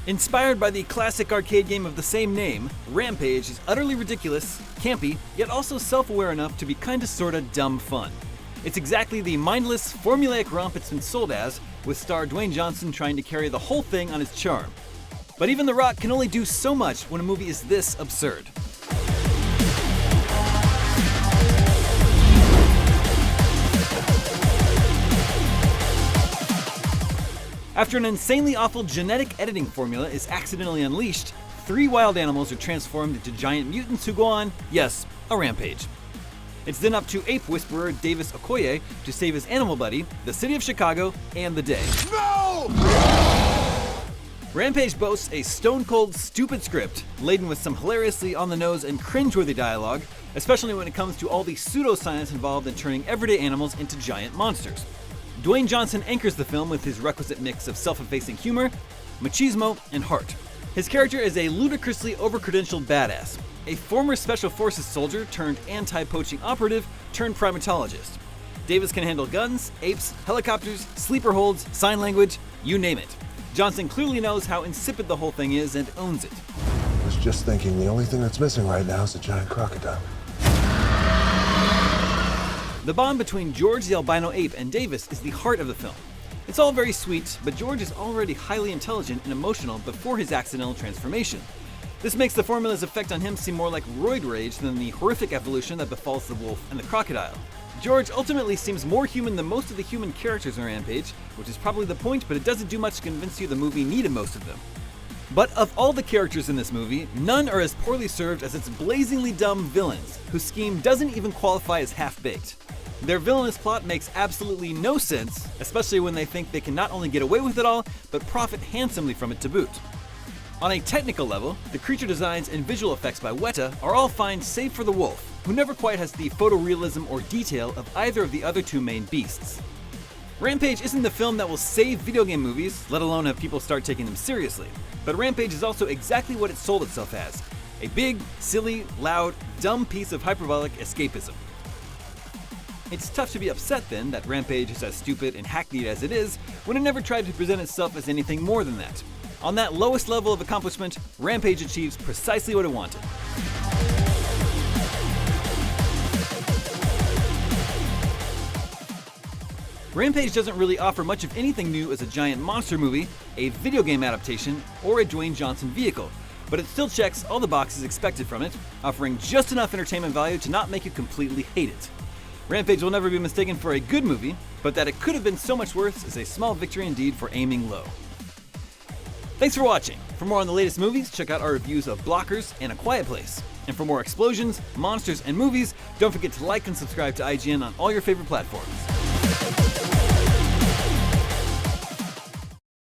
Inspired by the classic arcade game of the same name, Rampage is utterly ridiculous, campy, yet also self-aware enough to be kinda sorta dumb fun. It's exactly the mindless, formulaic romp it's been sold as, with star Dwayne Johnson trying to carry the whole thing on his charm. But even The Rock can only do so much when a movie is this absurd. After an insanely awful genetic editing formula is accidentally unleashed, 3 wild animals are transformed into giant mutants who go on, yes, a rampage. It's then up to ape whisperer Davis Okoye to save his animal buddy, the city of Chicago, and the day. No! Rampage boasts a stone-cold, stupid script, laden with some hilariously on-the-nose and cringeworthy dialogue, especially when it comes to all the pseudoscience involved in turning everyday animals into giant monsters. Dwayne Johnson anchors the film with his requisite mix of self-effacing humor, machismo, and heart. His character is a ludicrously over-credentialed badass, a former Special Forces soldier turned anti-poaching operative turned primatologist. Davis can handle guns, apes, helicopters, sleeper holds, sign language, you name it. Johnson clearly knows how insipid the whole thing is and owns it. I was just thinking the only thing that's missing right now is a giant crocodile. The bond between George the albino ape and Davis is the heart of the film. It's all very sweet, but George is already highly intelligent and emotional before his accidental transformation. This makes the formula's effect on him seem more like roid rage than the horrific evolution that befalls the wolf and the crocodile. George ultimately seems more human than most of the human characters in Rampage, which is probably the point, but it doesn't do much to convince you the movie needed most of them. But of all the characters in this movie, none are as poorly served as its blazingly dumb villains, whose scheme doesn't even qualify as half-baked. Their villainous plot makes absolutely no sense, especially when they think they can not only get away with it all, but profit handsomely from it to boot. On a technical level, the creature designs and visual effects by Weta are all fine save for the wolf, who never quite has the photorealism or detail of either of the other two main beasts. Rampage isn't the film that will save video game movies, let alone have people start taking them seriously, but Rampage is also exactly what it sold itself as: a big, silly, loud, dumb piece of hyperbolic escapism. It's tough to be upset then that Rampage is as stupid and hackneyed as it is when it never tried to present itself as anything more than that. On that lowest level of accomplishment, Rampage achieves precisely what it wanted. Rampage doesn't really offer much of anything new as a giant monster movie, a video game adaptation, or a Dwayne Johnson vehicle, but it still checks all the boxes expected from it, offering just enough entertainment value to not make you completely hate it. Rampage will never be mistaken for a good movie, but that it could have been so much worse is a small victory indeed for aiming low. Thanks for watching. For more on the latest movies, check out our reviews of Blockers and A Quiet Place. And for more explosions, monsters, and movies, don't forget to like and subscribe to IGN on all your favorite platforms.